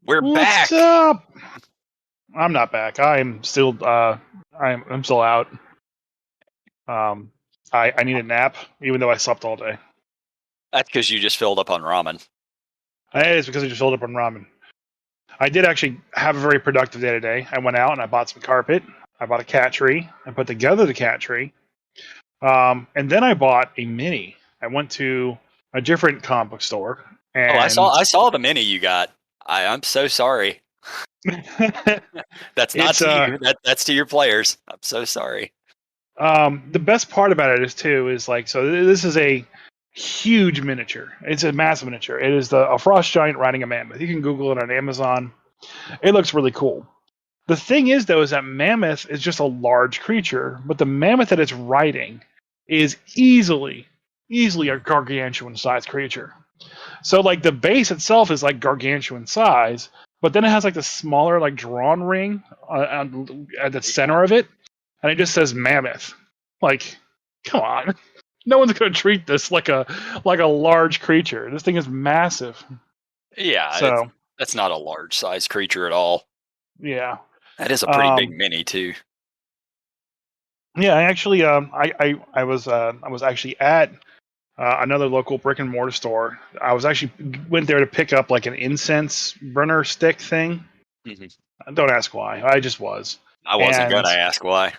We're What's back. up? I'm not back. I'm still I'm still out. I need a nap, even though I slept all day. That's because you just filled up on ramen. It's because I just filled up on ramen. I did actually have a very productive day today. I went out and I bought some carpet. I bought a cat tree. I put together the cat tree. And then I bought a mini. I went to a different comic book store. And Oh, I saw the mini you got. I'm so sorry. That's not it's to you. That's to your players. I'm so sorry. the best part about it is like, so this is a huge miniature. It's a massive miniature. It is a frost giant riding a mammoth. You can Google it on Amazon. It looks really cool. The thing is, though, is that mammoth is just a large creature, but the mammoth that it's riding is easily a gargantuan sized creature. So like the base itself is like gargantuan size, but then it has like the smaller like drawn ring at the center of it, and it just says mammoth. Like, come on, no one's gonna treat this like a large creature. This thing is massive. Yeah, So that's not a large size creature at all. yeah, That is a pretty big mini too. yeah. I actually I was actually at another local brick and mortar store. I was actually went there to pick up like an incense burner stick thing. Don't ask why. I just was. I wasn't gonna ask why.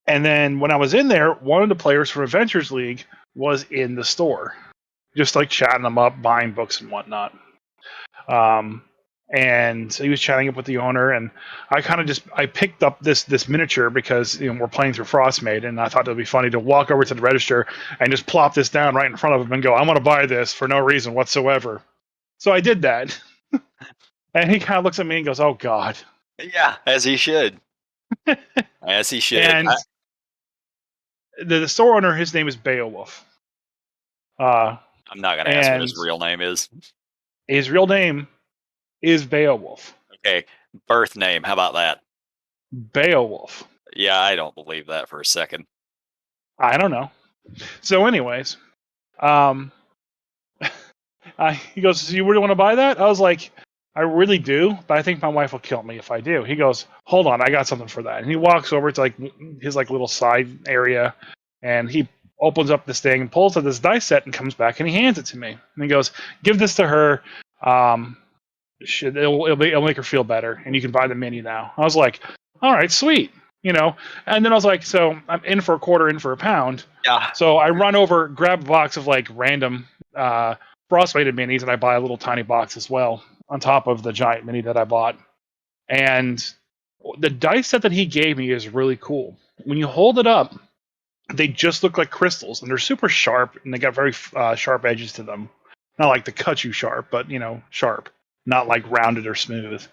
And then when I was in there, one of the players for Adventures League was in the store, just like chatting them up, buying books and whatnot. And he was chatting up with the owner, and I kind of I picked up this miniature because we're playing through Frostmade, and I thought it would be funny to walk over to the register and just plop this down right in front of him and go, "I want to buy this for no reason whatsoever." So I did that, and he kind of looks at me and goes, "Oh God." Yeah, as he should. As he should. And the store owner, his name is Beowulf. I'm not going to ask what his real name is. His real name is Beowulf. Okay, birth name. How about that? Beowulf. Yeah, I don't believe that for a second. I don't know. So, anyways, he goes, "So you really want to buy that?" I was like, "I really do, but I think my wife will kill me if I do." He goes, "Hold on, I got something for that." And he walks over to like his like little side area, and he opens up this thing and pulls out this dice set and comes back and he hands it to me. And he goes, "Give this to her. It'll make her feel better, and you can buy the mini now." I was like, "All right, sweet." And then I was like, so I'm in for a quarter, in for a pound. Yeah. So I run over, grab a box of like random frostbaited minis, and I buy a little tiny box as well on top of the giant mini that I bought. And the dice set that he gave me is really cool. When you hold it up, they just look like crystals, and they're super sharp, and they got very sharp edges to them. Not like the cut you sharp, but sharp, not like rounded or smooth.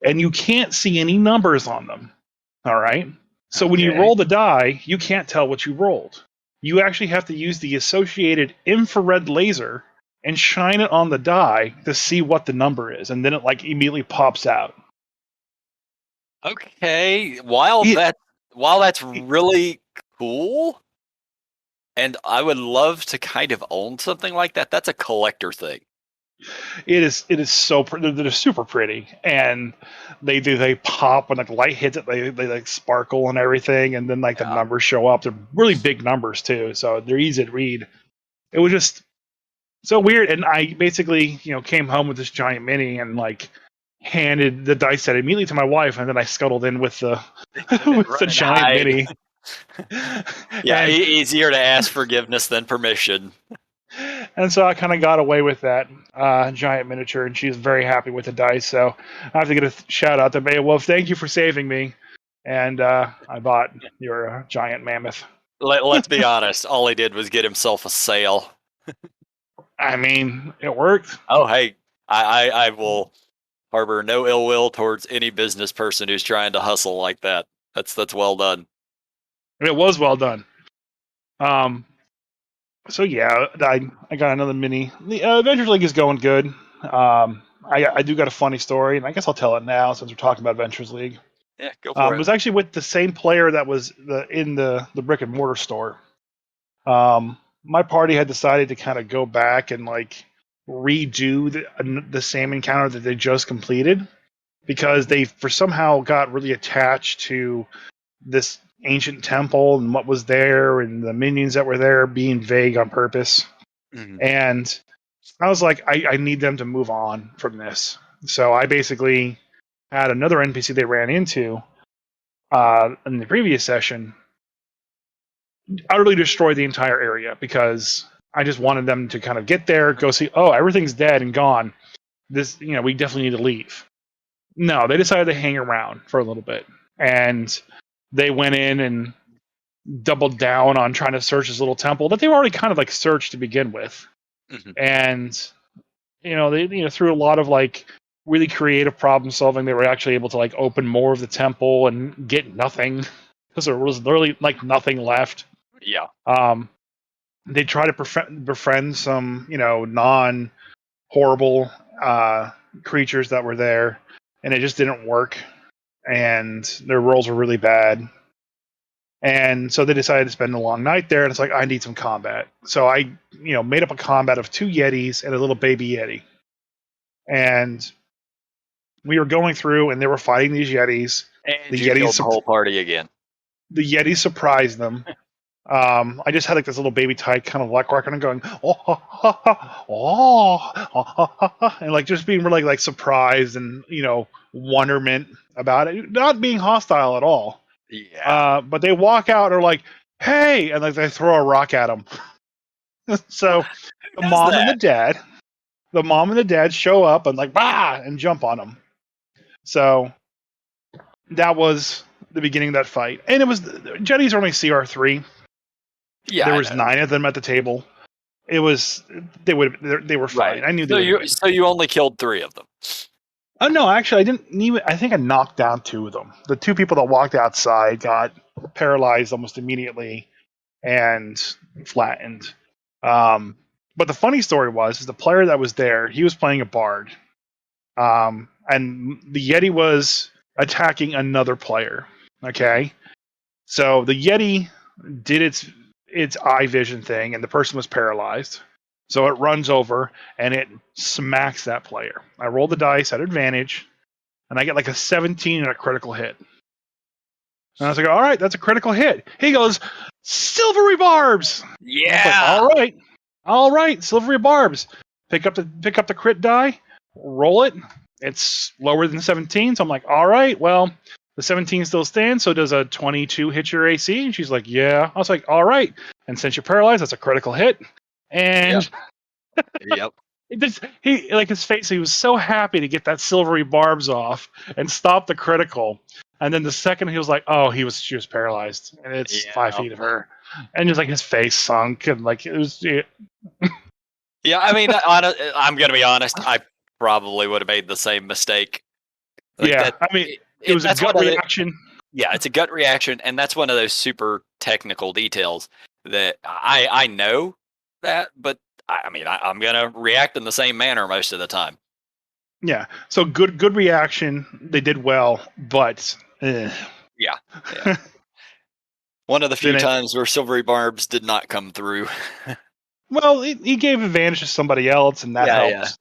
And you can't see any numbers on them. All right. So when you roll the die, you can't tell what you rolled. You actually have to use the associated infrared laser and shine it on the die to see what the number is, and then it like immediately pops out. Okay. While that's really cool, and I would love to kind of own something like that. That's a collector thing. It is so they're super pretty, and they pop when like the light hits it. They like sparkle and everything, and then like the numbers show up. They're really big numbers too, so they're easy to read. It was just so weird, and I basically came home with this giant mini and like handed the dice set immediately to my wife, and then I scuttled in with the the giant mini. Yeah, easier to ask forgiveness than permission. And so I kind of got away with that giant miniature, and she's very happy with the dice. So I have to get a shout out to Beowulf. Thank you for saving me. And I bought your giant mammoth. Let's be honest. All he did was get himself a sale. I mean, it worked. Oh, hey, I will harbor no ill will towards any business person who's trying to hustle like that. That's well done. It was well done. So yeah, I got another mini. The Adventure League is going good. I do got a funny story, and I guess I'll tell it now since we're talking about Adventures League. Yeah, go for it. It was actually with the same player that was in the brick and mortar store. My party had decided to kind of go back and like redo the same encounter that they just completed because they for somehow got really attached to this ancient temple and what was there and the minions that were there being vague on purpose. Mhm. And I was like, I need them to move on from this. So I basically had another NPC they ran into in the previous session utterly destroy the entire area because I just wanted them to kind of get there, go see, oh, everything's dead and gone. This, we definitely need to leave. No, they decided to hang around for a little bit. And they went in and doubled down on trying to search this little temple that they were already kind of like searched to begin with. Mhm. And they through a lot of like really creative problem solving, they were actually able to like open more of the temple and get nothing because there was literally like nothing left. Yeah. They try to befriend some non horrible creatures that were there, and it just didn't work. And their rolls were really bad. And so they decided to spend a long night there, and it's like, I need some combat. So I, made up a combat of 2 Yetis and a little baby Yeti. And we were going through, and they were fighting these Yetis. And The you killed Yetis, the whole party again. the Yetis surprised them. I just had like this little baby tyke kind of like walking and going, oh, ha, ha, ha, oh, ha, ha, ha, and like just being really like surprised and wonderment about it, not being hostile at all. Yeah. But they walk out and are like, hey, and like they throw a rock at them. So Who does the mom and the dad show up and like bah and jump on them. So that was the beginning of that fight, and it was Jetties are only CR3. Yeah. There was 9 of them at the table. It was they were fine. Right. I knew they So would you win. so you only killed 3 of them. Oh no, actually, I didn't even. I think I knocked down 2 of them. The 2 people that walked outside got paralyzed almost immediately and flattened. But the funny story is the player that was there. He was playing a bard, and the Yeti was attacking another player. Okay, so the Yeti did its eye vision thing, and the person was paralyzed. So it runs over and it smacks that player. I roll the dice at advantage, and I get like a 17 and a critical hit. And I was like, all right, that's a critical hit. He goes, silvery barbs. And I was like, all right, silvery barbs. Pick up the crit die, roll it. It's lower than 17, so I'm like, all right, well, the 17 still stands. So does a 22 hit your AC? And she's like, yeah. I was like, all right. And since you're paralyzed, that's a critical hit. And Yep. he like his face, he was so happy to get that silvery barbs off and stop the critical. And then the second he was like, oh, she was paralyzed, and it's 5 feet of her, and just like his face sunk, and like it was. Yeah, I mean, I'm gonna be honest. I probably would have made the same mistake. Like yeah, that, I mean, it was a gut reaction. Yeah, it's a gut reaction, and that's one of those super technical details that I know that, but I mean, I'm gonna react in the same manner most of the time. Yeah, so good reaction. They did well, but Yeah. One of the few times where silvery barbs did not come through. Well, he gave advantage to somebody else, and that helped.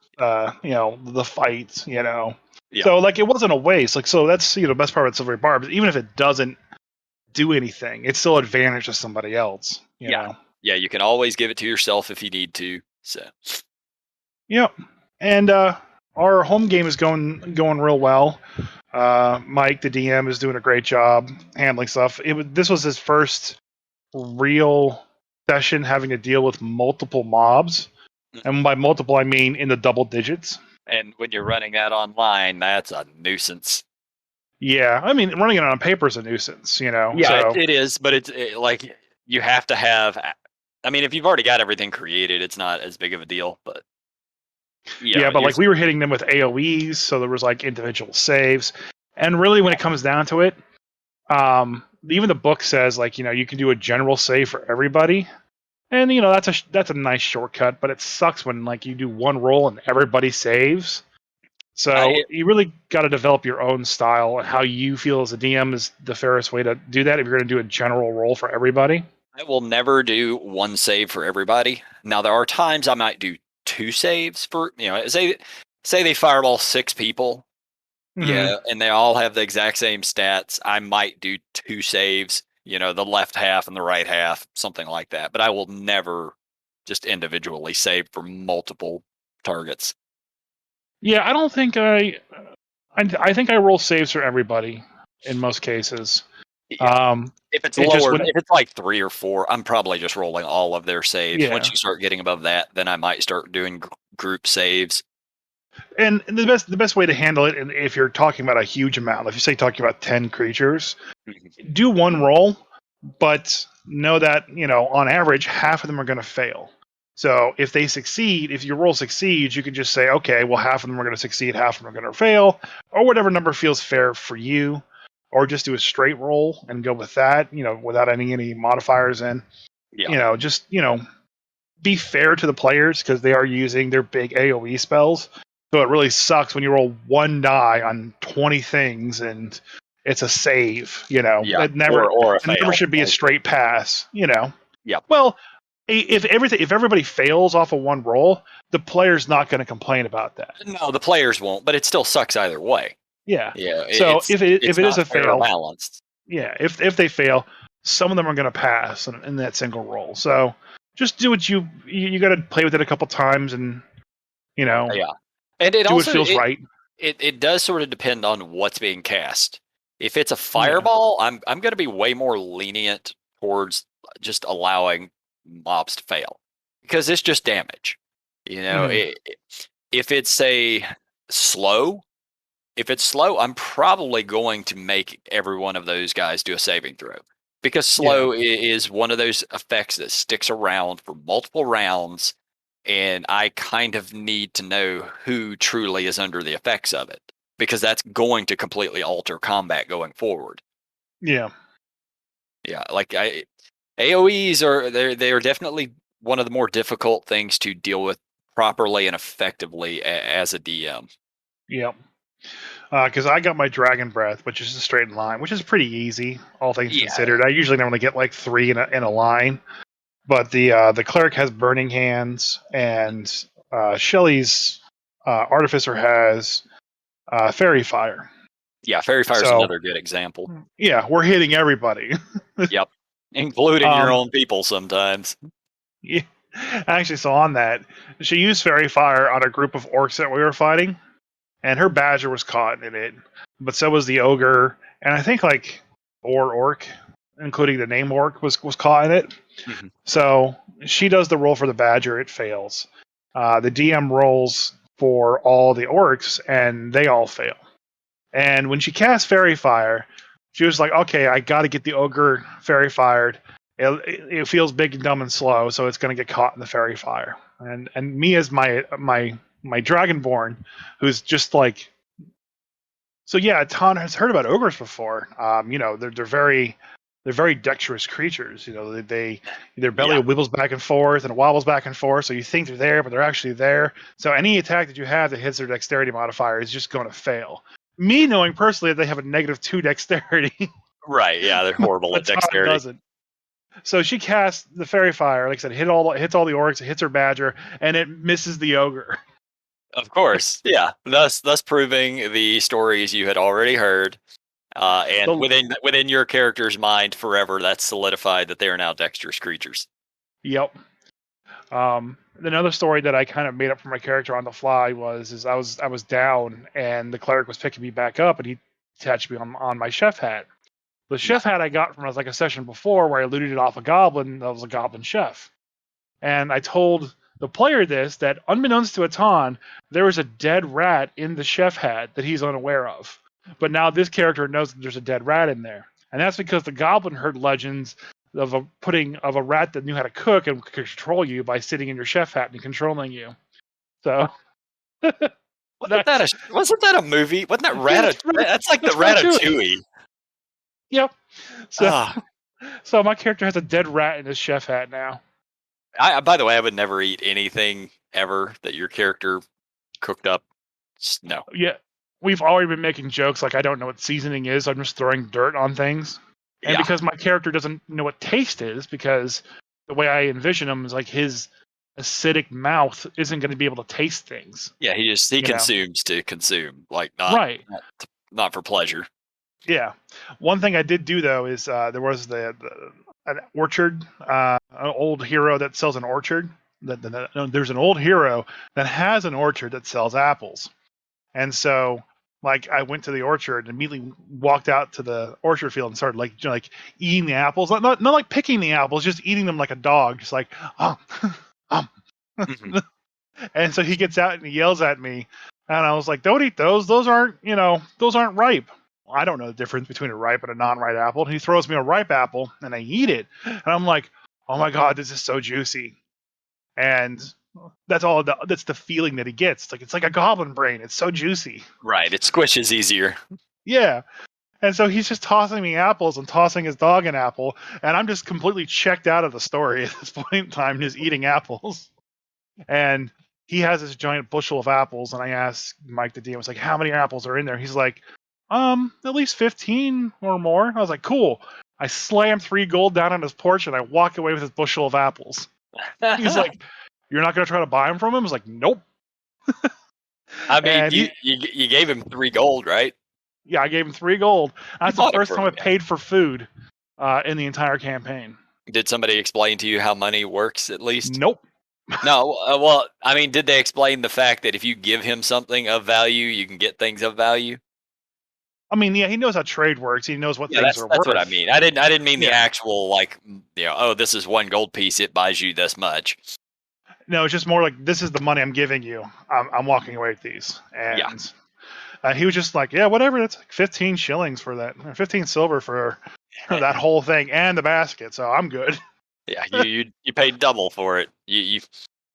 Yeah. The fight. Yeah. So like it wasn't a waste. Like so that's the best part about silvery barbs. Even if it doesn't do anything, it's still advantage to somebody else. You know? Yeah, you can always give it to yourself if you need to. So. Yep. And our home game is going real well. Mike, the DM, is doing a great job handling stuff. This was his first real session having to deal with multiple mobs, and by multiple I mean in the double digits. And when you're running that online, that's a nuisance. Yeah, I mean running it on paper is a nuisance, Yeah, so. It is, but it's like you have to have. I mean, if you've already got everything created, it's not as big of a deal. But but like we were hitting them with AOE's, so there was like individual saves, and really when it comes down to it, even the book says like you can do a general save for everybody, and that's a nice shortcut. But it sucks when like you do one roll and everybody saves. So you really got to develop your own style and how you feel as a DM is the fairest way to do that if you're going to do a general roll for everybody. I will never do one save for everybody. Now, there are times I might do 2 saves for, say they fireball 6 people, Mm-hmm. and they all have the exact same stats. I might do 2 saves, the left half and the right half, something like that. But I will never just individually save for multiple targets. Yeah, I don't think I think I roll saves for everybody in most cases. Yeah. Um, If it's it just lower, wouldn't. if it's like 3 or 4, I'm probably just rolling all of their saves. Once Yeah, you start getting above that, then I might start doing group saves. and the best way to handle it, and if you're talking about a huge amount, if you say talking about 10 creatures, do one roll, but know that on average half of them are going to fail. So if they succeed, if your roll succeeds, you can just say, okay, well half of them are going to succeed, half of them are going to fail, or whatever number feels fair for you, or just do a straight roll and go with that, without any modifiers in. Yeah. Just be fair to the players because they are using their big AOE spells. So it really sucks when you roll one die on 20 things and it's a save. Yeah. It never Or a it never fail. should be a straight pass. Yep. Well, if everybody fails off of one roll, the player's not going to complain about that. No, the players won't, but it still sucks either way. Yeah. Yeah, So if it's it is not a fair or fail, balanced. yeah, if they fail, some of them are going to pass in that single roll. So just do what you got to play with it a couple times and you know Yeah, and it do what also feels right. it does sort of depend on what's being cast. If it's a Yeah. fireball, I'm going to be way more lenient towards just allowing mobs to fail because it's just damage. Mm, If it's a slow, if it's slow, I'm probably going to make every one of those guys do a saving throw because yeah. slow is one of those effects that sticks around for multiple rounds, and I kind of need to know who truly is under the effects of it because that's going to completely alter combat going forward. Yeah. Yeah, like AOEs are they are definitely one of the more difficult things to deal with properly and effectively as a DM. Yeah. Because I got my dragon breath, which is a straight line, which is pretty easy, all things Yeah, considered. I usually only get like three in a line, but the cleric has burning hands, and Shelley's artificer has fairy fire. yeah. Fairy Fire is So another good example. yeah, we're hitting everybody. Yep, including your um, own people sometimes. yeah, actually, so on that, she used fairy fire on a group of orcs that we were fighting, and her badger was caught in it, but so was the ogre, and I think like orc, including the name orc, was caught in it. Mhm. So she does the roll for the badger, it fails. The DM rolls for all the orcs, and they all fail. And when she cast fairy fire, she was like, "Okay, I got to get the ogre fairy fired. It feels big and dumb and slow, so it's going to get caught in the fairy fire." And me as my dragonborn, who's just like, so yeah, Ton has heard about ogres before. They're very dexterous creatures. Their belly Yeah, wibbles back and forth and wobbles back and forth, so you think they're there, but they're actually there. So any attack that you have that hits their dexterity modifier is just going to fail. Me knowing personally that they have a -2 dexterity, right. Yeah, they're horrible at but Ton dexterity. doesn't. So she casts the fairy fire, like I said, hits all the orcs, it hits her badger, and it misses the ogre. Of course, yeah. Thus proving the stories you had already heard, and So within your character's mind forever, that's solidified that they are now dexterous creatures. yep. Another story that I kind of made up for my character on the fly is I was down and the cleric was picking me back up and he attached me on my chef hat. The Yeah, chef hat I got from like a session before where I looted it off a goblin that was a goblin chef. And I told the player this that unbeknownst to Atan, there was a dead rat in the chef hat that he's unaware of. But now this character knows that there's a dead rat in there. And that's because the goblin heard legends of a rat that knew how to cook and could control you by sitting in your chef hat and controlling you. So that's wasn't that a movie? Wasn't that yeah, That's like the that's Ratatouille. Ratatouille. Yep. So Ah, so my character has a dead rat in his chef hat now. by the way, I would never eat anything ever that your character cooked up. No. Yeah. We've already been making jokes like I don't know what seasoning is, so I'm just throwing dirt on things. And Yeah. because my character doesn't know what taste is, because the way I envision him is like acidic mouth isn't going to be able to taste things. Yeah, he You know, consumes to consume, like right? not for pleasure. Yeah. One thing I did do though is there was an orchard, an old hero that sells an orchard. No, there's an old hero that has an orchard that sells apples, and so like I went to the orchard and immediately walked out to the orchard field and started like eating the apples, not like picking the apples, just eating them like a dog, just like um, um. Hmm. And so he gets out and he yells at me, and I was like, "Don't eat those. Those aren't, those aren't ripe." Well, I don't know the difference between a ripe and a non-ripe apple. And he throws me a ripe apple, and I eat it, and I'm like, "Oh my god, this is so juicy!" And that's the feeling that he gets. It's like a goblin brain. It's so juicy. Right, it squishes easier. Yeah. And so he's just tossing me apples and tossing his dog an apple, and I'm just completely checked out of the story at this point in time, just eating apples. And he has this giant bushel of apples, and I asked Mike the DM, I was like, "How many apples are in there?" He's like, at least 15 or more." I was like, "Cool." I slammed 3 gold down on his porch, and I walk away with his bushel of apples. He's like, "You're not gonna try to buy them from him?" I was like, "Nope." I mean, And you gave him 3 gold, right? yeah, I gave him 3 gold. You That's the bought it first from time I him, yeah. paid for food in the entire campaign. Did somebody explain to you how money works at least? Nope. No, well, I mean, did they explain the fact that if you give him something of value, you can get things of value? I mean, yeah, he knows how trade works. He knows what Yeah, things are that's what I worth. mean. I didn't mean the Yeah. actual like, oh, this is 1 gold piece, it buys you this much. No, it's just more like, this is the money I'm giving you. I'm walking away with these. Yeah. And he was just like, "Yeah, whatever. That's like 15 shillings for that, or 15 silver for that whole thing and the basket. So I'm good." Yeah, you paid double for it. Yeah,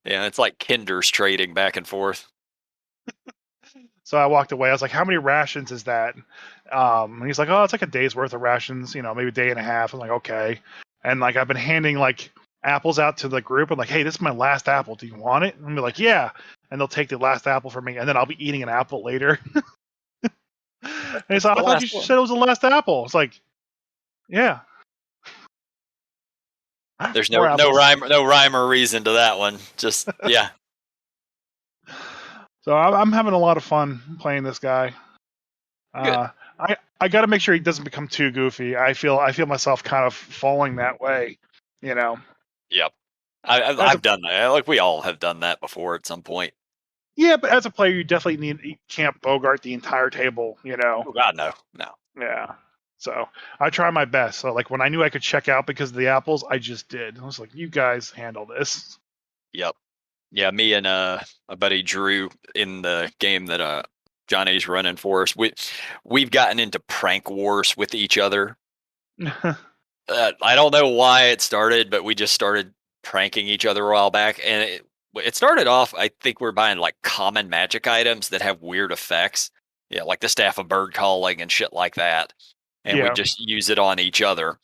it's like Kinder's trading back and forth. So I walked away. I was like, "How many rations is that?" And he's like, "Oh, it's like a day's worth of rations. Maybe a day and a half." I'm like, "Okay." And like I've been handing like apples out to the group. I'm like, "Hey, this is my last apple. Do you want it?" And they're like, "Yeah." And they'll take the last apple from me, and then I'll be eating an apple later. And he's That's like, the "I thought you last one. said it was the last apple." It's like, "Yeah, There's more apples." no rhyme or reason to that one. Just yeah, So I'm having a lot of fun playing this guy. good. Uh, I got to make sure he doesn't become too goofy. I feel myself kind of falling that way. You know, Yep. as a I've done that. Like we all have done that before at some point. yeah, but as a player, you can't bogart the entire table. Oh God, no, no. Yeah. So I try my best. So like when I knew I could check out because of the apples, I just did. I was like, "You guys handle this." Yep. Yeah, me and my buddy Drew in the game that Johnny's running for us. We've gotten into prank wars with each other. I don't know why it started, but we just started pranking each other a while back, and it started off. I think we're buying like common magic items that have weird effects. Yeah, like the staff of bird calling and shit like that, and we Yeah. just use it on each other.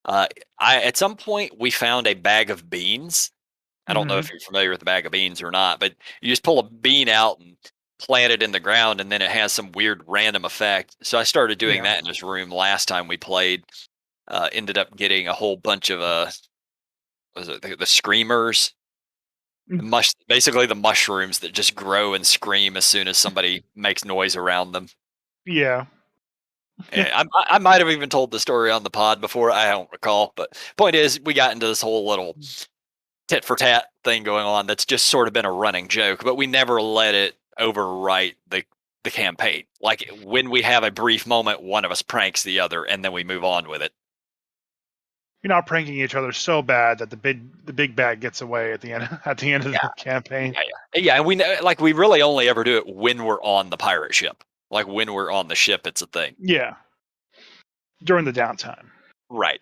Uh, I at some point we found a bag of beans. I don't know Hmm. if you're familiar with the bag of beans or not, but you just pull a bean out and plant it in the ground, and then it has some weird random effect. So I started doing Yeah. that in this room last time we played. Ended up getting a whole bunch of was it the screamers, basically the mushrooms that just grow and scream as soon as somebody makes noise around them. Yeah. And I might have even told the story on the pod before. I don't recall, but point is, we got into this whole little tit for tat thing going on. That's just sort of been a running joke, but we never let it overwrite the campaign. Like when we have a brief moment, one of us pranks the other, and then we move on with it. You're not pranking each other so bad that the big bad gets away at the end of Yeah, the campaign. yeah. And we know, like we really only ever do it when we're on the pirate ship. Like when we're on the ship, it's a thing. Yeah. During the downtime. Right.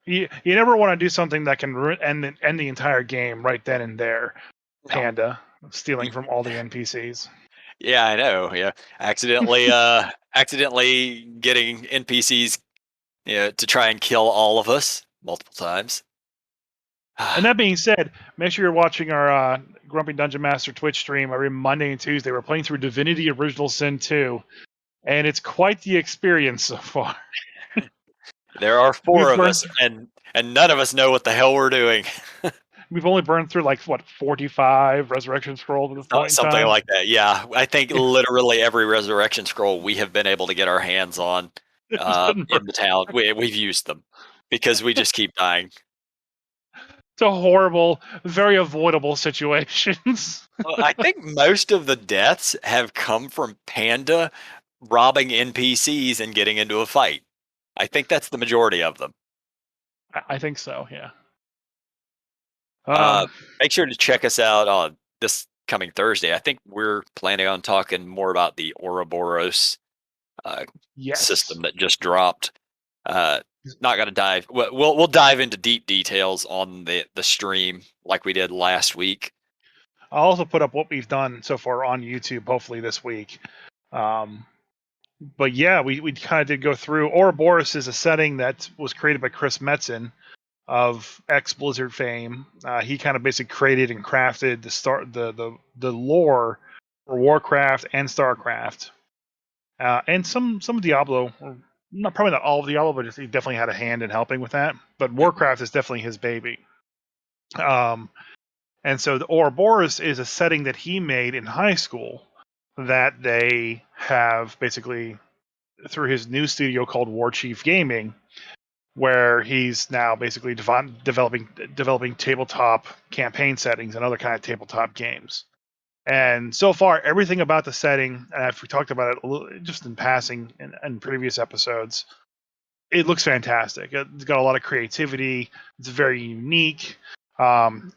You never want to do something that can end the entire game right then and there. No. Panda stealing from all the NPCs. Yeah, I know. Yeah. Accidentally getting NPCs, to try and kill all of us multiple times. And that being said, make sure you're watching our Grumpy Dungeon Master Twitch stream every Monday and Tuesday. We're playing through Divinity Original Sin 2, and it's quite the experience so far. There are four We've of learned us, and none of us know what the hell we're doing. we've only burned through like what 45 resurrection scrolls at this point in Something time. like that. Yeah, I think literally every resurrection scroll we have been able to get our hands on It's been in the town, we've used them because we just keep dying. to horrible, very avoidable situations. Well, I think most of the deaths have come from Panda robbing NPCs and getting into a fight. I think that's the majority of them. I think so. Yeah. Uh, Um. Make sure to check us out on this coming Thursday. I think we're planning on talking more about the Ouroboros uh, Yes. system that just dropped. Uh, Not gonna dive. We'll dive into deep details on the stream like we did last week. I'll also put up what we've done so far on YouTube, hopefully this week. Um, but yeah, we kind of did go through. Ouroboros is a setting that was created by Chris Metzen of ex Blizzard fame. He kind of basically created and crafted the lore for Warcraft and Starcraft, and some of Diablo. Or not probably not all of Diablo, but he definitely had a hand in helping with that. But Mhm. Warcraft is definitely his baby. Um, And so the Ouroboros is a setting that he made in high school that they have basically through his new studio called War Chief Gaming, where he's now basically developing tabletop campaign settings and other kind of tabletop games. And so far, everything about the setting, and we talked about it a little, just in passing in previous episodes, it looks fantastic. It's got a lot of creativity. It's very unique.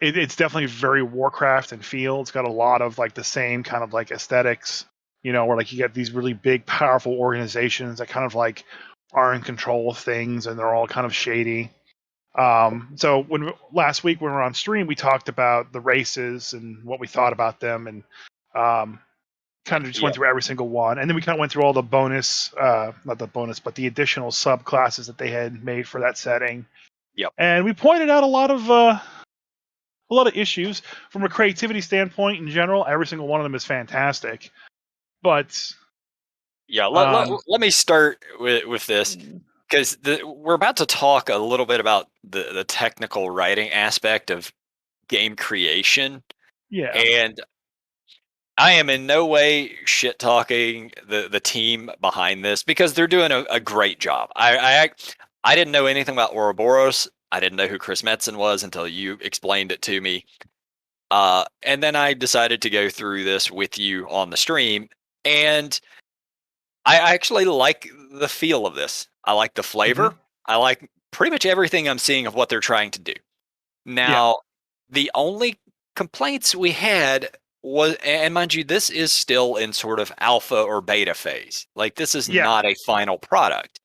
It's definitely very Warcraft and feel. It's got a lot of like the same kind of like aesthetics, where like you get these really big, powerful organizations that kind of like are in control of things and they're all kind of shady. So last week when we were on stream, we talked about the races and what we thought about them, and um, kind of just Yeah. went through every single one, and then we kind of went through all the bonus, not the bonus, but the additional subclasses that they had made for that setting, Yep. and we pointed out a lot of issues from a creativity standpoint in general. Every single one of them is fantastic, but Yeah. um, Let me start with this because we're about to talk a little bit about the technical writing aspect of game creation, yeah, and I am in no way shit talking the team behind this because they're doing a great job. I didn't know anything about Ouroboros. I didn't know who Chris Metzen was until you explained it to me. And then I decided to go through this with you on the stream, and I actually like the feel of this. I like the hmm flavor. I like pretty much everything I'm seeing of what they're trying to do. yeah, Now, the only complaints we had was, and mind you, this is still in sort of alpha or beta phase. Like, this is yeah. not a final product.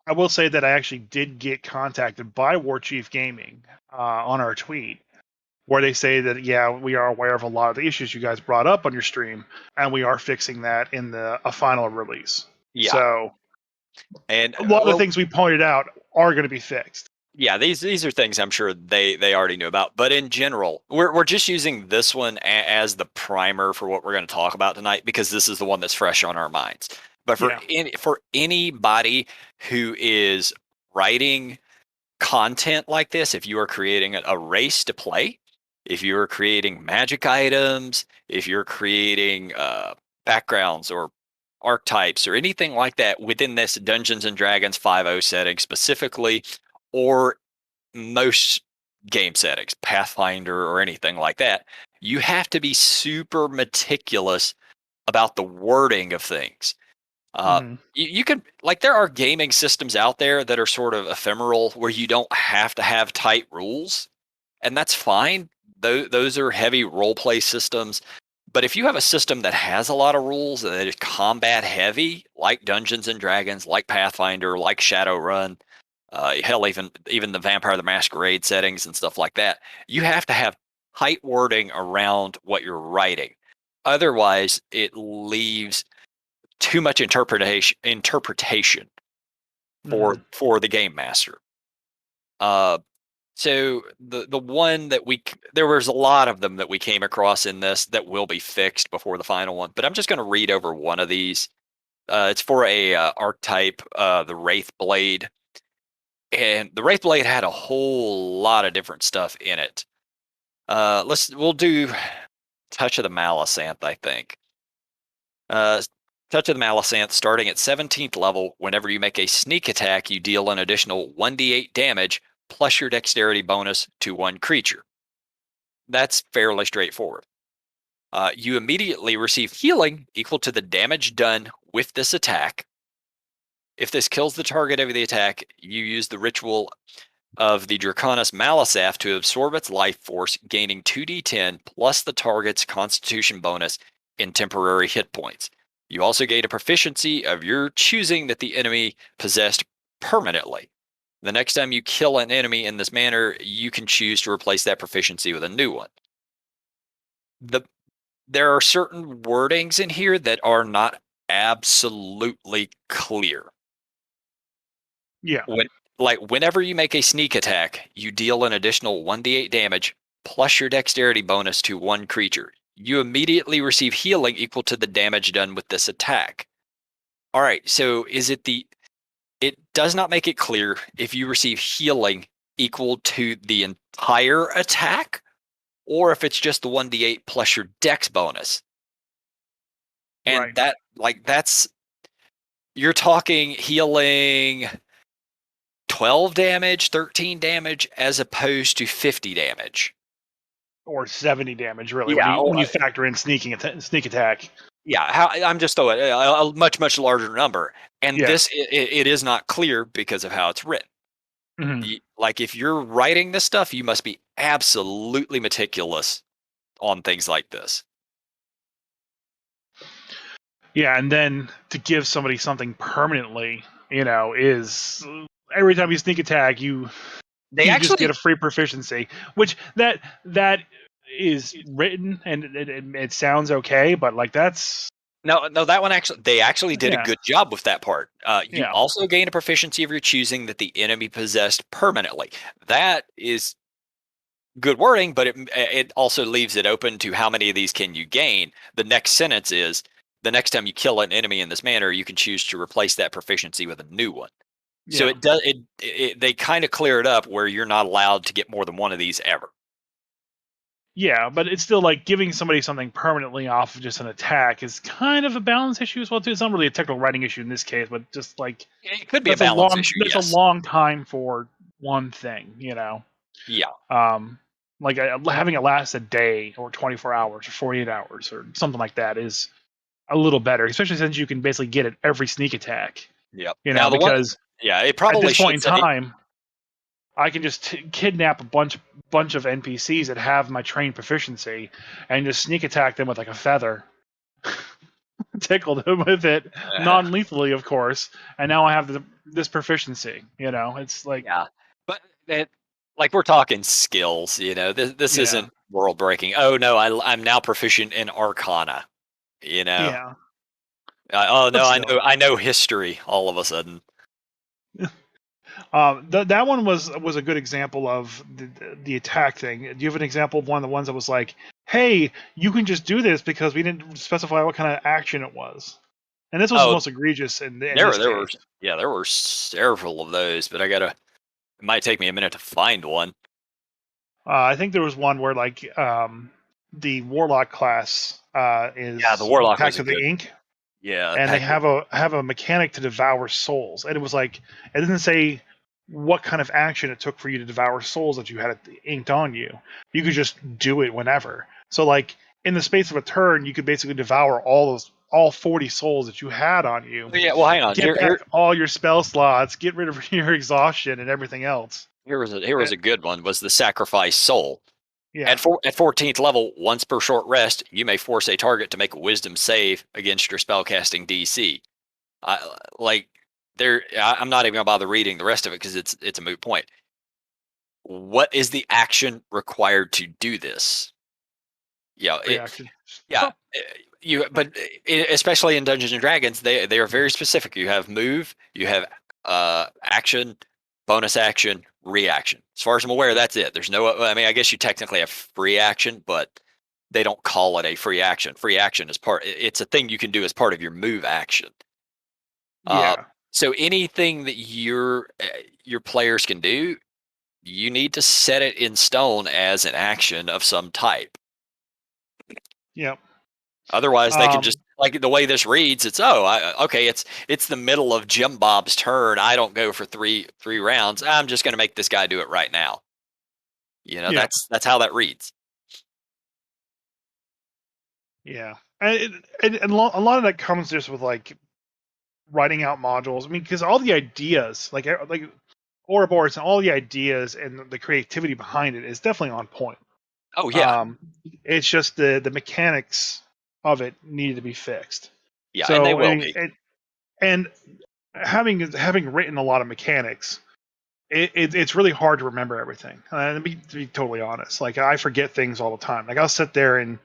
I will say that I actually did get contacted by War Chief Gaming on our tweet, where they say that yeah, we are aware of a lot of the issues you guys brought up on your stream, and we are fixing that in the a final release. Yeah. So And a lot of the well, things we pointed out are going to be fixed. yeah, these are things I'm sure they already knew about. But in general, we're just using this one as the primer for what we're going to talk about tonight because this is the one that's fresh on our minds. But Yeah. for anybody who is writing content like this, if you are creating a race to play, if you're creating magic items, if you're creating backgrounds or archetypes or anything like that within this Dungeons and Dragons 5.0 setting specifically, or most game settings, Pathfinder or anything like that, you have to be super meticulous about the wording of things. hmm You can like there are gaming systems out there that are sort of ephemeral where you don't have to have tight rules, and that's fine. Those are heavy role play systems. But if you have a system that has a lot of rules and that is combat heavy, like Dungeons and Dragons, like Pathfinder, like Shadowrun, hell, even the Vampire the Masquerade settings and stuff like that, you have to have tight wording around what you're writing. Otherwise, it leaves too much interpretation hmm for the game master. Uh, so the one that there was a lot of them that we came across in this that will be fixed before the final one. But I'm just going to read over one of these. It's for a archetype, the Wraith Blade, and the Wraith Blade had a whole lot of different stuff in it. We'll do Touch of the Malisanth, I think. Uh, Touch of the Malisanth, starting at 17th level, whenever you make a sneak attack, you deal an additional 1d8 damage plus your dexterity bonus to one creature. That's fairly straightforward. You immediately receive healing equal to the damage done with this attack. If this kills the target of the attack, you use the ritual of the Draconis Malisaf to absorb its life force, gaining 2d10 plus the target's constitution bonus in temporary hit points. You also gain a proficiency of your choosing that the enemy possessed permanently. The next time you kill an enemy in this manner, you can choose to replace that proficiency with a new one. The There are certain wordings in here that are not absolutely clear. Yeah. When, whenever you make a sneak attack, you deal an additional 1d8 damage plus your dexterity bonus to one creature. You immediately receive healing equal to the damage done with this attack. All right, so it does not make it clear if you receive healing equal to the entire attack or if it's just the 1d8 plus your dex bonus. And Right. that's you're talking healing 12 damage, 13 damage as opposed to 50 damage. Or 70 damage, really, when Yeah, you factor in sneak attack. yeah. I'm just throwing a much larger number, and Yeah. it is not clear because of how it's written. Hmm. Like if you're writing this stuff, you must be absolutely meticulous on things like this. Yeah, and then to give somebody something permanently, is every time you sneak attack, They you just get actually a free proficiency, which that is written and it sounds okay, but like that's no, that one actually they actually did a yeah, good job with that part. You yeah, also gain a proficiency of your choosing that the enemy possessed permanently. That is good wording, but it also leaves it open to how many of these can you gain. The next sentence is the next time you kill an enemy in this manner, you can choose to replace that proficiency with a new one. So yeah. it does they kind of clear it up where you're not allowed to get more than one of these ever. Yeah, but it's still like giving somebody something permanently off of just an attack is kind of a balance issue as well too. It's not really a technical writing issue in this case, but just like It could be a balance issue, that's a yes. long time for one thing. Yeah. Um, like having it last a day or 24 hours or 48 hours or something like that is a little better, especially since you can basically get it every sneak attack. Yep. Now the one Because yeah, it at probably this point should in say time, I can just kidnap a bunch of NPCs that have my trained proficiency and just sneak attack them with like a feather, tickle them with it non-lethally, of course. And now I have this proficiency. It's like yeah. But it, like we're talking skills, you know. This yeah, isn't world breaking. Oh no, I'm now proficient in arcana, you know. yeah, Oh but no, still. I know history all of a sudden. That one was a good example of the attack thing. Do you have an example of one of the ones that was like, "Hey, you can just do this because we didn't specify what kind of action it was," and this was the Oh, most egregious in this there were case. yeah, there were several of those, but I gotta. It might take me a minute to find one. I think there was one where like the warlock class Yeah, the is warlock was Pact a of the good. Ink, Yeah, and they pack. have a mechanic to devour souls, and it was like it didn't say what kind of action it took for you to devour souls that you had it inked on you. You could just do it whenever. So like in the space of a turn, you could basically devour all 40 souls that you had on you, Yeah, well, hang on. get back all your spell slots, get rid of your exhaustion and everything else. Here Uh, was a good one. Was the sacrifice soul yeah, at 14th level? Once per short rest, you may force a target to make a Wisdom save against your spellcasting DC. Like I'm not even gonna bother reading the rest of it because it's a moot point. What is the action required to do this? Yeah, reaction. yeah. Oh, eh, but especially in Dungeons and Dragons, they are very specific. You have move, you have action, bonus action, reaction. As far as I'm aware, that's it. There's no. I mean, I guess you technically have free action, but they don't call it a free action. Free action is It's a thing you can do as part of your move action. Uh, yeah. so anything that your players can do, you need to set it in stone as an action of some type. Yep. Otherwise, they can just Um, like the way this reads. It's okay. It's the middle of Jim Bob's turn. I don't go for three rounds. I'm just going to make this guy do it right now. yeah. That's how that reads. Yeah. And a lot of that comes just with like writing out modules. I mean, because all the ideas, like Ouroboros and all the ideas and the creativity behind it is definitely on point. Oh yeah, Um, it's just the mechanics of it needed to be fixed. yeah, and they So will and be. and having written a lot of mechanics, it's really hard to remember everything. To be totally honest, like I forget things all the time. Like I'll sit there and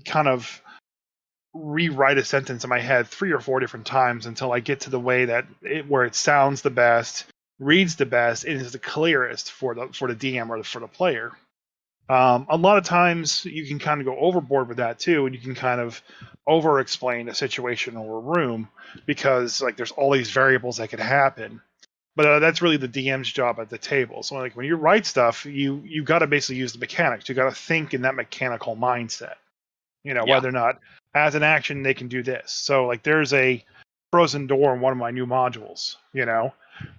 kind of rewrite a sentence in my head 3 or 4 different times until I get to the way where it sounds the best, reads the best, and is the clearest for the DM or for the player. A lot of times you can kind of go overboard with that too, and you can kind of over explain a situation or a room because like there's all these variables that could happen. But that's really the DM's job at the table. So like when you write stuff, you got to basically use the mechanics. You got to think in that mechanical mindset. Yeah, Whether or not as an action they can do this. So like there's a frozen door in one of my new modules.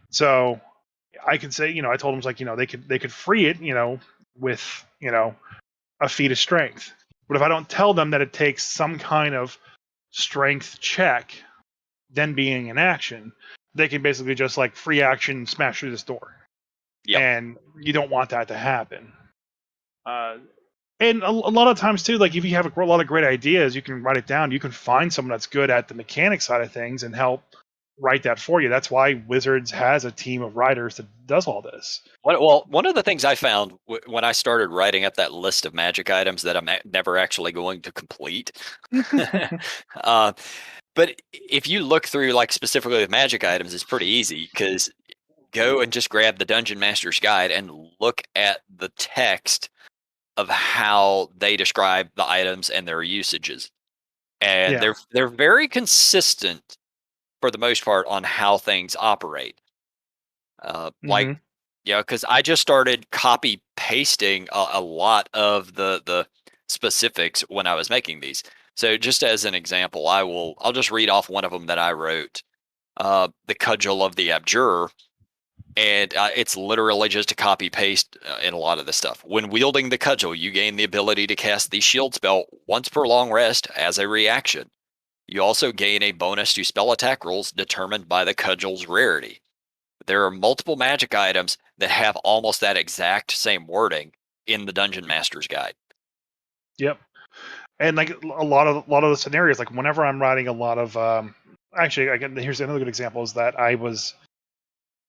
So I could say, I told them like, they could free it, with a feat of strength. But if I don't tell them that it takes some kind of strength check, then being an action, they can basically just like free action smash through this door, yep. and you don't want that to happen. Uh, and a lot of times too, like if you have a lot of great ideas, you can write it down. You can find someone that's good at the mechanic side of things and help write that for you. That's why Wizards has a team of writers that does all this. Well, one of the things I found when I started writing up that list of magic items that I'm never actually going to complete, uh, but if you look through like specifically the magic items, it's pretty easy because go and just grab the Dungeon Master's Guide and look at the text of how they describe the items and their usages, and Yeah. they're very consistent for the most part on how things operate. Like, Hmm. because I just started copy pasting a lot of the specifics when I was making these. So just as an example, I'll just read off one of them that I wrote, the cudgel of the abjurer, and it's literally just a copy paste in a lot of the stuff. When wielding the cudgel, you gain the ability to cast the shield spell once per long rest as a reaction. You also gain a bonus to spell attack rolls determined by the cudgel's rarity. There are multiple magic items that have almost that exact same wording in the Dungeon Master's Guide. Yep. And like a lot of the scenarios, like whenever I'm writing a lot of, actually, here's another good example is that I was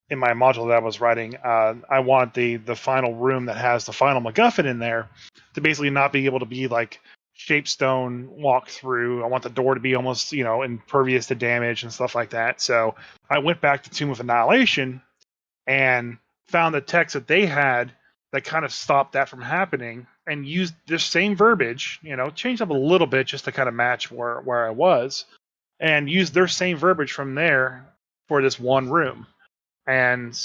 in my module that I was writing. I want the final room that has the final MacGuffin in there to basically not be able to be like shapestone walk through. I want the door to be almost impervious to damage and stuff like that. So I went back to Tomb of Annihilation and found the text that they had that kind of stopped that from happening and used this same verbiage, changed up a little bit just to kind of match where I was, and used their same verbiage from there for this one room. And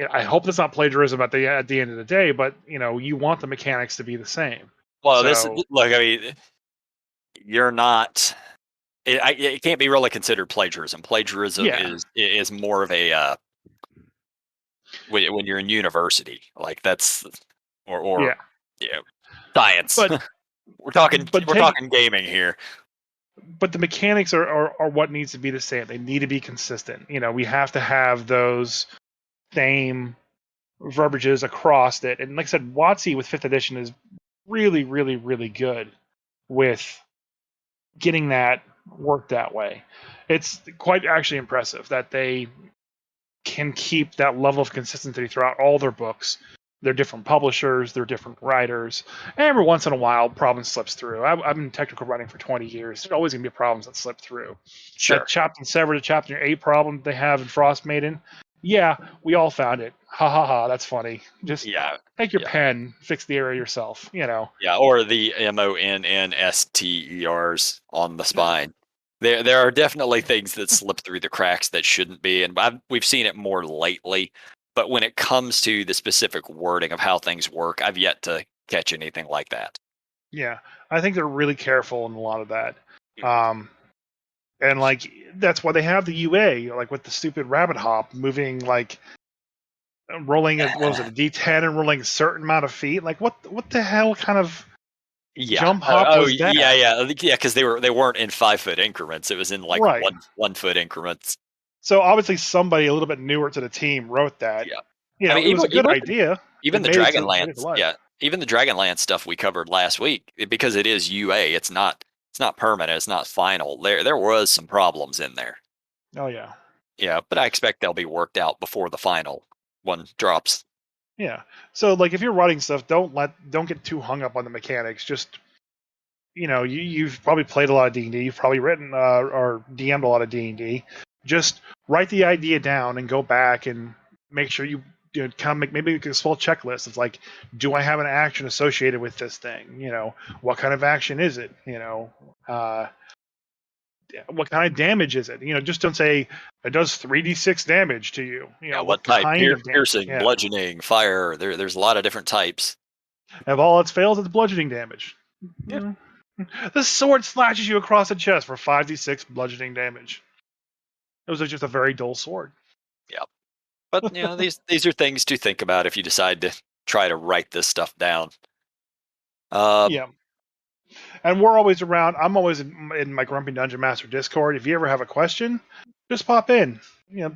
I hope that's not plagiarism at the end of the day, but you want the mechanics to be the same. Well, this So look, I mean, you're not. It can't be really considered plagiarism. Plagiarism yeah, is more of a when you're in university, like that's or yeah, yeah, science. but we're talking but we're take talking gaming here. but the mechanics are what needs to be the same. They need to be consistent. We have to have those same verbiages across it. And like I said, WotC with fifth edition is really, really, really good with getting that worked that way. It's quite actually impressive that they can keep that level of consistency throughout all their books. They're different publishers, they're different writers. And every once in a while, problems slips through. I've been in technical writing for 20 years. There's always going to be problems that slip through. That Sure. chopped and severed to chapter 8 problem they have in Frost Maiden. Yeah, we all found it. Ha ha ha, that's funny. Just Yeah. take your Yeah. pen, fix the error yourself. Yeah, or the MONNSTERs on the spine. There are definitely things that slip through the cracks that shouldn't be, and we've seen it more lately. But when it comes to the specific wording of how things work, I've yet to catch anything like that. Yeah, I think they're really careful in a lot of that. Um, and like that's why they have the UA, like with the stupid rabbit hop moving, like rolling what was it, a D10 and rolling a certain amount of feet. Like what the hell kind of Yeah. jump hop was Yeah, that? yeah, yeah. Because they weren't in 5 foot increments. It was in like Right. 1 foot increments. So obviously somebody a little bit newer to the team wrote that. Yeah. You I know, mean, it was a good idea. It even the made it to Dragonlance, life. yeah, even the Dragonlance stuff we covered last week, because it is UA. It's not permanent. It's not final. There was some problems in there. Oh yeah. Yeah, but I expect they'll be worked out before the final one drops. Yeah. So like if you're writing stuff, don't get too hung up on the mechanics. Just you've probably played a lot of D&D. You've probably written or DM'd a lot of D&D. Just write the idea down and go back and make sure you kind of make maybe a small checklist. It's like, do I have an action associated with this thing? What kind of action is it? Uh, what kind of damage is it? Just don't say it does 3d6 damage to you. Yeah, What what type? kind of damage? Piercing, Yeah. bludgeoning, fire. There's a lot of different types. If all else fails, it's bludgeoning damage. Yeah, Mm. The sword slashes you across the chest for 5d6 bludgeoning damage. It was just a very dull sword. yeah. But these are things to think about if you decide to try to write this stuff down. Um, Yeah. And we're always around. I'm always in my Grumpy Dungeon Master Discord. If you ever have a question, just pop in.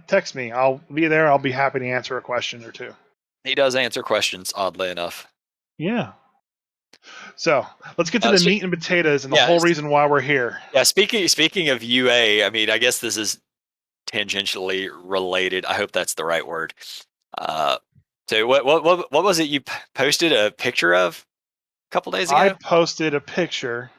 Text me. I'll be there. I'll be happy to answer a question or two. he does answer questions, oddly enough. Yeah. So let's get to Uh, the so, meat and potatoes and the yeah, whole reason why we're here. yeah. Speaking of UA, I mean, I guess this is tangentially related. I hope that's the right word. Uh, so what was it you posted a picture of a couple days I ago? posted a picture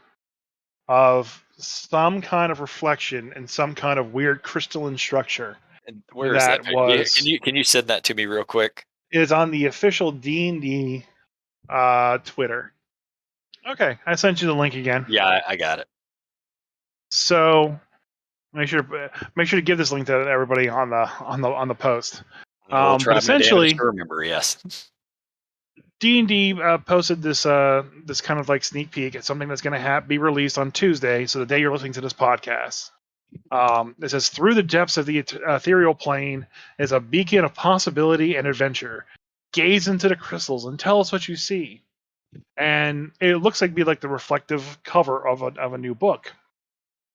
of some kind of reflection in some kind of weird crystalline structure And where is that that picture? was Can you send that to me real quick? is on the official D&D Twitter. Okay, I sent you the link again. Yeah, I got it. So make sure to give this link to everybody on the post. I will But try my damnedest essentially, to remember. Yes. D&D posted this kind of like sneak peek at something that's going to be released on Tuesday, so the day you're listening to this podcast. It says, through the depths of the ethereal plane is a beacon of possibility and adventure. Gaze into the crystals and tell us what you see. And it looks like be like the reflective cover of a new book.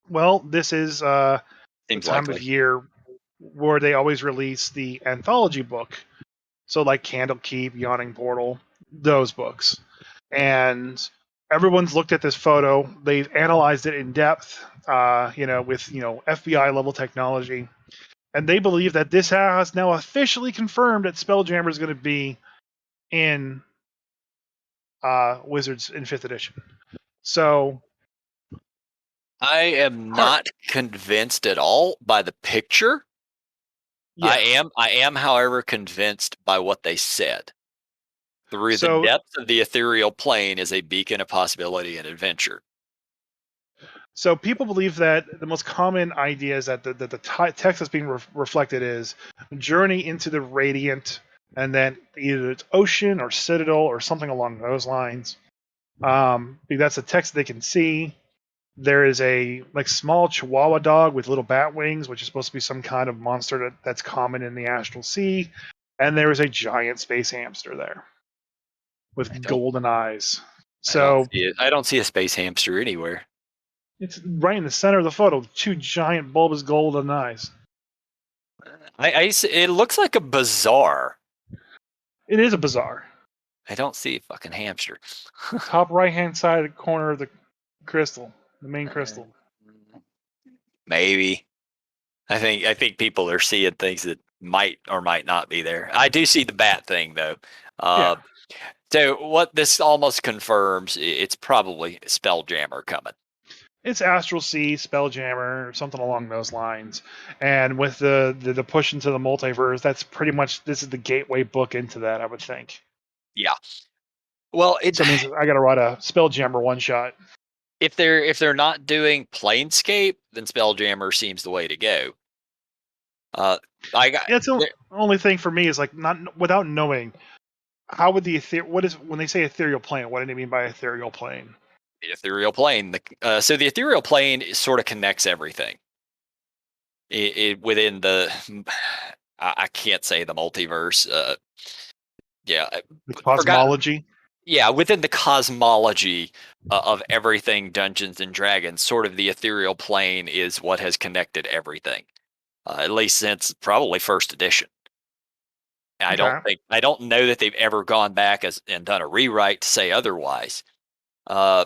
Well, this is the Seems time of likely. year where they always release the anthology book. So like Candlekeep, Yawning Portal, those books. And everyone's looked at this photo. They've analyzed it in depth, with FBI level technology, and they believe that this has now officially confirmed that Spelljammer is going to be in Wizards in Fifth Edition. So, I am not convinced at all by the picture. yeah. I am, however, convinced by what they said. Through the So, depths of the ethereal plane is a beacon of possibility and adventure. so people believe that the most common idea is that the text that's being reflected is journey into the radiant, and then either it's ocean or citadel or something along those lines. That's the text they can see. There is a like small Chihuahua dog with little bat wings, which is supposed to be some kind of monster that's common in the astral sea, and there is a giant space hamster there I with don't golden eyes. I don't So see it. I don't see a space hamster anywhere. it's right in the center of the photo, two giant bulbous golden eyes. It looks like a bazaar. It is a bazaar. I don't see a fucking hamster. Top right hand side corner of the crystal, the main crystal. Maybe. I think people are seeing things that might or might not be there. I do see the bat thing though. Yeah. Uh, so what this almost confirms, it's probably Spelljammer coming. It's Astral Sea, Spelljammer, or something along those lines. And with the push into the multiverse, that's pretty much this is the gateway book into that, I would think. Yeah. Well, So it means I got to write a Spelljammer one shot. if they're not doing Planescape, then Spelljammer seems the way to go. Uh, I got Yeah, it's the only thing for me is like not without knowing how would the what is when they say ethereal plane? What do they mean by ethereal plane? the ethereal plane. So the ethereal plane sort of connects everything within the. I can't say the multiverse. Yeah, The forgot. cosmology. Yeah, within the cosmology of everything Dungeons and Dragons, sort of the ethereal plane is what has connected everything, at least since probably first edition. Okay. I don't know that they've ever gone back and done a rewrite to say otherwise. Uh,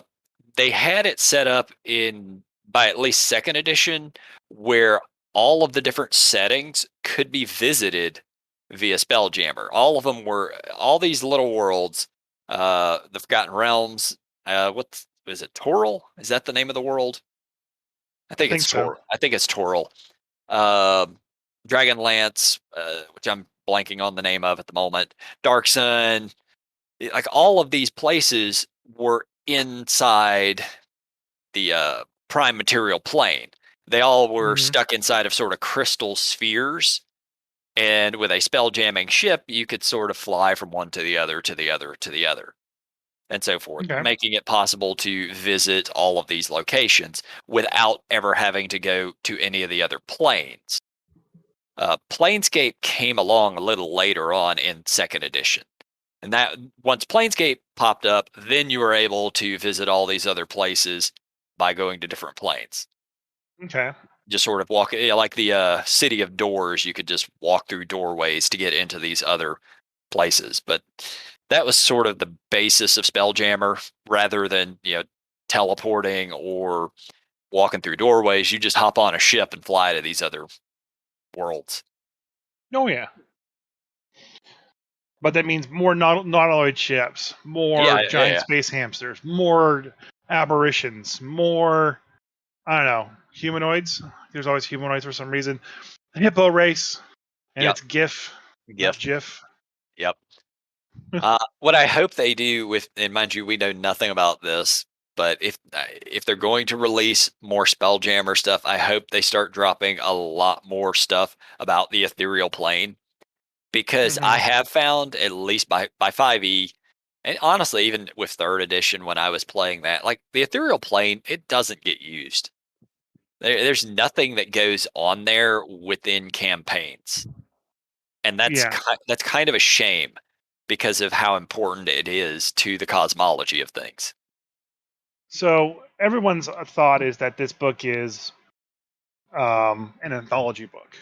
they had it set up in by at least second edition where all of the different settings could be visited via Spelljammer. All of them were all these little worlds, the Forgotten Realms. What is it? Toril? Is that the name of the world? I I think think it's so. Toril. I think it's Toril. Um Dragonlance, which I'm blanking on the name of at the moment. Dark Sun. Like all of these places were inside the prime material plane. They all were Hmm. stuck inside of sort of crystal spheres. And with a spell jamming ship, you could sort of fly from one to the other, to the other, to the other, and so forth, Okay. making it possible to visit all of these locations without ever having to go to any of the other planes. Planescape came along a little later on in second edition. And that once Planescape popped up, then you were able to visit all these other places by going to different planes. Okay. Just sort of walk, like the city of doors. You could just walk through doorways to get into these other places. But that was sort of the basis of Spelljammer, rather than teleporting or walking through doorways. You just hop on a ship and fly to these other worlds. Oh yeah. But that means more nautiloid ships, more Yeah, yeah, giant yeah. space hamsters, more aberrations, more I don't know humanoids. There's always humanoids for some reason. The hippo race, and Yep. it's GIF, not Gift. GIF. Yep. What I hope they do with, and mind you, we know nothing about this, but if they're going to release more Spelljammer stuff, I hope they start dropping a lot more stuff about the ethereal plane, because I Hmm. have found, at least by 5e, and honestly even with third edition when I was playing that, like the ethereal plane, it doesn't get used. There's nothing that goes on there within campaigns, and Yeah. that's kind of a shame because of how important it is to the cosmology of things. So everyone's thought is that this book is an anthology book,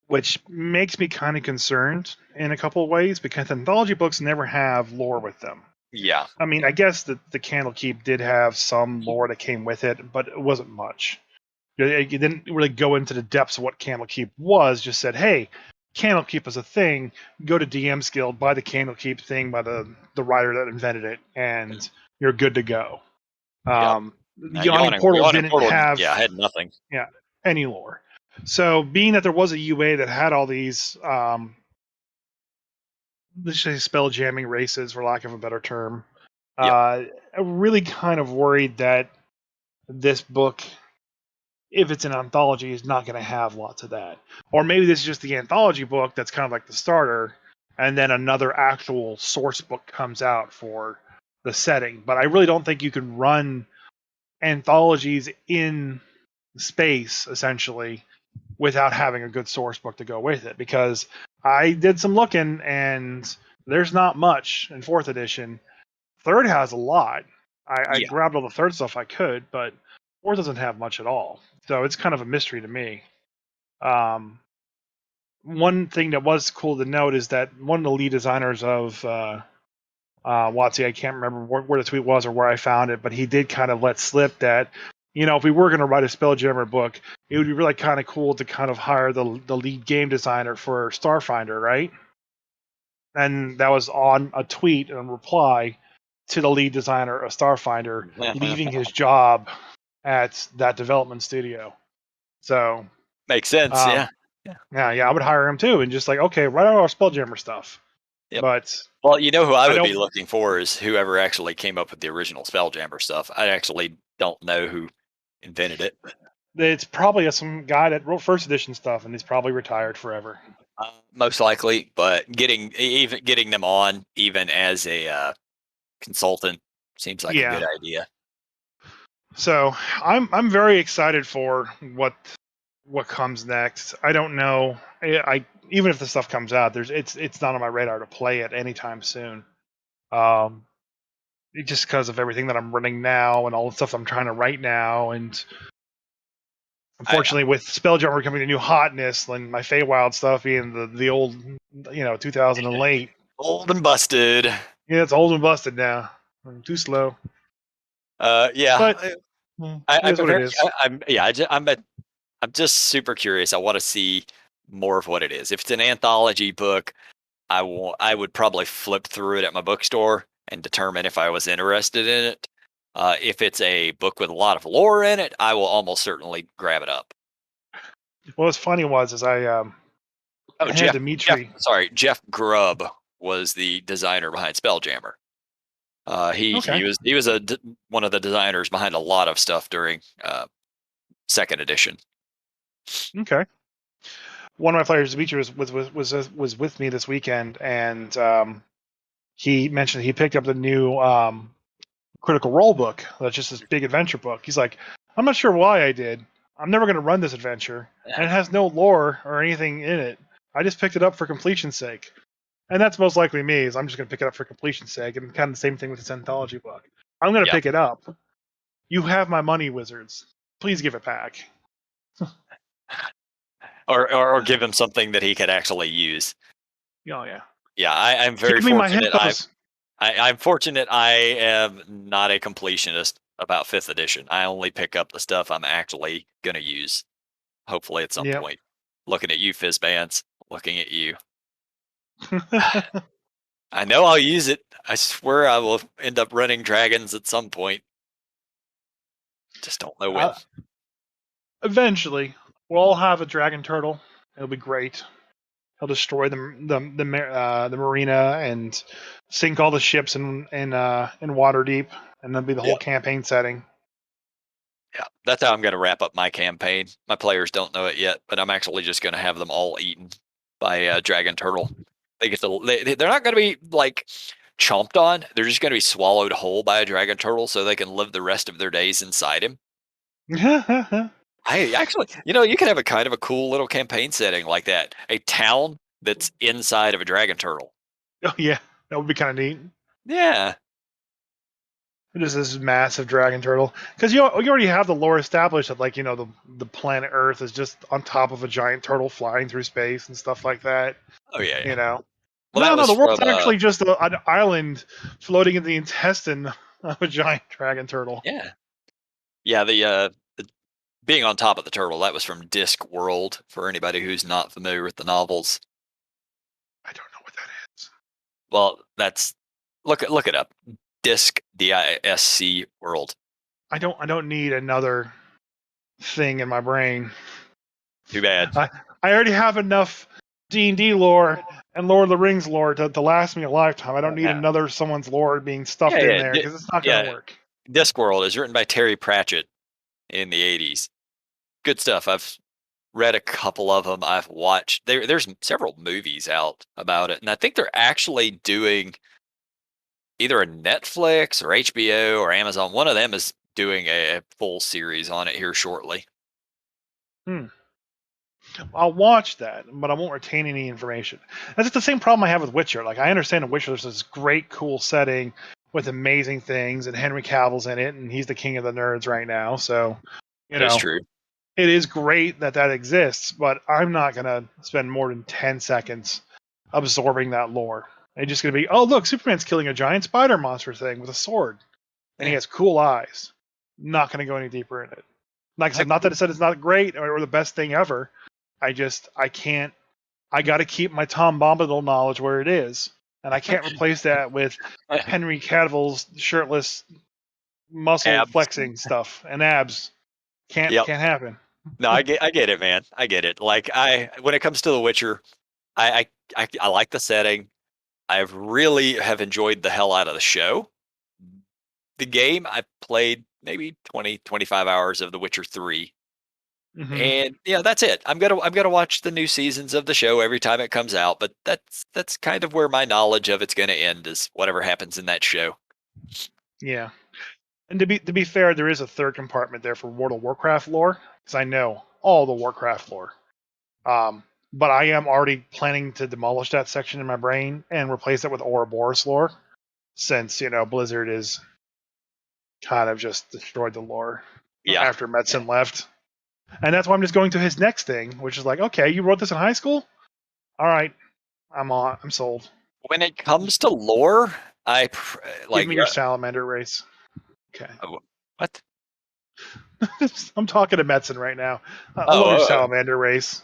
which makes me kind of concerned in a couple of ways because anthology books never have lore with them. Yeah, I mean, I guess the Candlekeep did have some lore that came with it, but it wasn't much. It didn't really go into the depths of what Candlekeep was. Just said, "Hey, Candlekeep is a thing. Go to DM's Guild, buy the Candlekeep thing by the writer that invented it, and you're good to go." yep. The Yawning Portal Yawning didn't Portal, have, yeah, I had nothing. yeah, any lore. So, being that there was a UA that had all these, let's say, spell jamming races, for lack of a better term, Yep. I'm really kind of worried that this book, if it's an anthology, is not going to have lots of that. Or maybe this is just the anthology book that's kind of like the starter, and then another actual source book comes out for the setting. But I really don't think you can run anthologies in space, essentially, without having a good source book to go with it. Because I did some looking, and there's not much in fourth edition. Third has a lot. I Yeah. grabbed all the third stuff I could, but fourth doesn't have much at all. So it's kind of a mystery to me. Um, one thing that was cool to note is that one of the lead designers of WotC, I can't remember where the tweet was or where I found it, but he did kind of let slip that, if we were going to write a Spelljammer book, it would be really kind of cool to kind of hire the lead game designer for Starfinder, right? And that was on a tweet and reply to the lead designer of Starfinder leaving his job at that development studio. So, Makes sense. um, Yeah. Yeah. yeah, I would hire him too, and just like, okay, write out our Spelljammer stuff. Yep. But Well, you know who I I would be don't. looking for is whoever actually came up with the original Spelljammer stuff. I actually don't know who invented it. It's probably some guy that wrote first edition stuff, and he's probably retired forever. Most likely, but getting them on even as a consultant seems like a Yeah. good idea. So I'm very excited for what comes next. I don't know. I even if the stuff comes out, it's not on my radar to play it anytime soon. Um, just because of everything that I'm running now and all the stuff I'm trying to write now, and I unfortunately with Spelljammer becoming the new hotness and my Feywild stuff being the old 2000 and late. old and busted. Yeah, it's old and busted now. I'm too slow, Yeah, but it I'm is what it very, is. I'm yeah, I'm just super curious. I want to see more of what it is. If it's an anthology book, I would probably flip through it at my bookstore and determine if I was interested in it. If it's a book with a lot of lore in it, I will almost certainly grab it up. What was funny was is Oh, I had Jeff, Dimitri. sorry, Jeff Grubb was the designer behind Spelljammer. Okay, He was one of the designers behind a lot of stuff during second edition. okay. One of my players, Dimitri, was with me this weekend, and he mentioned he picked up the new Critical Role book. That's just this big adventure book. He's like, I'm not sure why I did. I'm never going to run this adventure, and Yeah, it has no lore or anything in it. I just picked it up for completion's sake, and that's most likely me. Is I'm just going to pick it up for completion's sake, and kind of the same thing with this anthology book. I'm going to yeah. pick it up. You have my money, Wizards. Please give it back. Or give him something that he could actually use. Oh yeah. Yeah, I'm very Give me my fortunate. hippos. I'm fortunate. I am not a completionist about fifth edition. I only pick up the stuff I'm actually gonna use. Hopefully, at some Yep. point. Looking at you, Fizzbands. Looking at you. I know I'll use it. I swear I will end up running dragons at some point. Just don't know when. uh, eventually, we'll all have a dragon turtle. It'll be great. He'll destroy the marina and sink all the ships in Waterdeep, and that'll be the Yeah, whole campaign setting. yeah. That's how I'm gonna wrap up my campaign. My players don't know it yet, but I'm actually just gonna have them all eaten by a dragon turtle. They're not gonna be like chomped on. They're just gonna be swallowed whole by a dragon turtle, so they can live the rest of their days inside him. Oh I actually, you can have a kind of a cool little campaign setting like that. A town that's inside of a dragon turtle. yeah, that would be kind of neat. Yeah. Just this massive dragon turtle, because you already have the lore established that the planet Earth is just on top of a giant turtle flying through space and stuff like that. Oh yeah, yeah. You know, Well, that no, was the world's from actually just an island floating in the intestine of a giant dragon turtle. yeah. Yeah, the being on top of the turtle, that was from Disc World for anybody who's not familiar with the novels. I don't know what that is. Well, that's look it up. Disc DISC World. I don't need another thing in my brain. Too bad. I already have enough D&D lore and Lord of the Rings lore to last me a lifetime. I don't need Yeah. another someone's lore being Yeah, stuffed in yeah. there because it's not going Yeah, to work. Discworld is written by Terry Pratchett in the 80s. Good stuff. I've read a couple of them. I've watched there's several movies out about it, and I think they're actually doing either a Netflix or HBO or Amazon. One of them is doing a full series on it here shortly. Hmm. I'll watch that, but I won't retain any information. That's the same problem I have with Witcher. Like I understand in Witcher there's this great, cool setting with amazing things, and Henry Cavill's in it, and he's the king of the nerds right now. So you That is know, true. it is great that exists, but I'm not gonna spend more than 10 seconds absorbing that lore. It's just gonna be, oh look, Superman's killing a giant spider monster thing with a sword, and he Yeah. has cool eyes. Not gonna go any deeper in it. Like I I, said, not that it said it's not great or the best thing ever. I can't. I got to keep my Tom Bombadil knowledge where it is, and I can't replace that with Henry Cavill's shirtless muscle abs. flexing stuff and abs. Yep. Can't happen. No, I get it, man. I get it. Like when it comes to The Witcher, I like the setting. I've really have enjoyed the hell out of the show. The game, I played maybe 20, 25 hours of The Witcher 3. Mm-hmm. And yeah, that's it. I'm gonna watch the new seasons of the show every time it comes out, but that's kind of where my knowledge of it's gonna end is whatever happens in that show. Yeah. And to be fair, there is a third compartment there for World of Warcraft lore, because I know all the Warcraft lore. Um, but I am already planning to demolish that section in my brain and replace it with Ouroboros lore, since Blizzard is kind of just destroyed the lore Yeah. after Metzen left. And that's why I'm just going to his next thing, which is like, okay, you wrote this in high school? All right, I'm sold. When it comes to lore, I Give like me your salamander race. Okay. what? I'm talking to Metzen right now. I love your Oh, salamander race.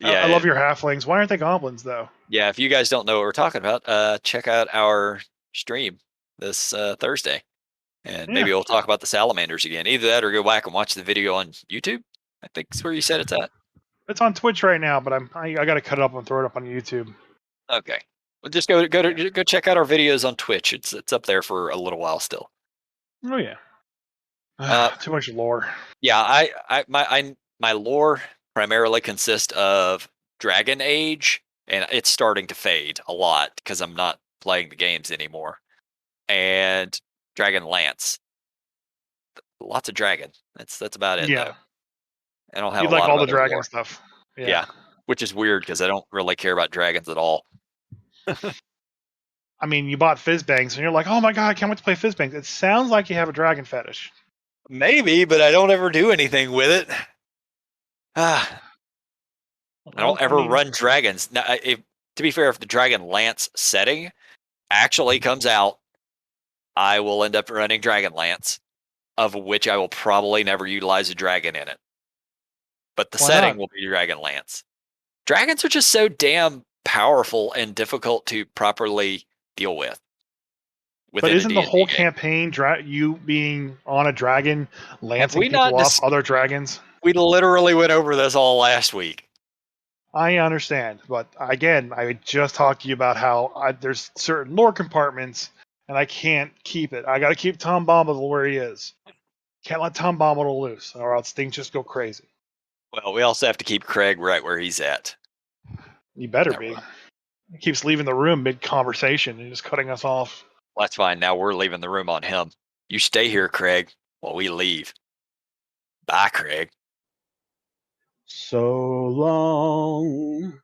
I yeah, love your halflings. Why aren't they goblins though? yeah. If you guys don't know what we're talking about, check out our stream this Thursday, and Yeah, maybe we'll talk about the salamanders again. Either that, or go back and watch the video on YouTube. I think it's where you said it's at. it's on Twitch right now, but I got to cut it up and throw it up on YouTube. Okay. Well, just go go Yeah. to go check out our videos on Twitch. It's up there for a little while still. Oh yeah. Uh, Too much lore. yeah, my lore primarily consists of Dragon Age, and it's starting to fade a lot because I'm not playing the games anymore. And Dragon Lance, lots of dragon. That's about it Yeah, though. I don't have you a like lot of all the other dragon lore. stuff. Yeah. Yeah, which is weird because I don't really care about dragons at all. I mean, you bought Fizzbangs, and you're like, oh my god, I can't wait to play Fizzbangs. It sounds like you have a dragon fetish. Maybe, but I don't ever do anything with it. Ah, I Well, don't I ever mean, run dragons. Now, to be fair, if the Dragon Lance setting actually comes out, I will end up running Dragon Lance, of which I will probably never utilize a dragon in it. But the why setting not? will be Dragon Lance. Dragons are just so damn powerful and difficult to properly deal with But within a isn't the D&D whole game. campaign you being on a dragon, Have lancing we not people off just other dragons? we literally went over this all last week. I understand, but again, I just talked to you about how there's certain lore compartments, and I can't keep it. I got to keep Tom Bombadil where he is. Can't let Tom Bombadil loose, or else things just go crazy. Well, we also have to keep Craig right where he's at. You better Now, be. He keeps leaving the room mid conversation and just cutting us off. that's fine. Now we're leaving the room on him. You stay here, Craig, while we leave. Bye, Craig. So long.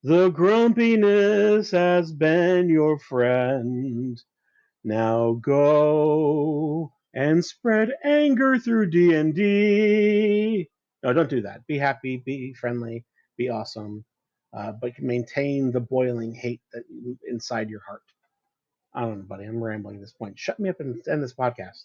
The grumpiness has been your friend. Now go and spread anger through D&D. No, don't do that. Be happy, be friendly, be awesome, but maintain the boiling hate that inside your heart. I don't know, buddy. I'm rambling at this point. Shut me up and end this podcast.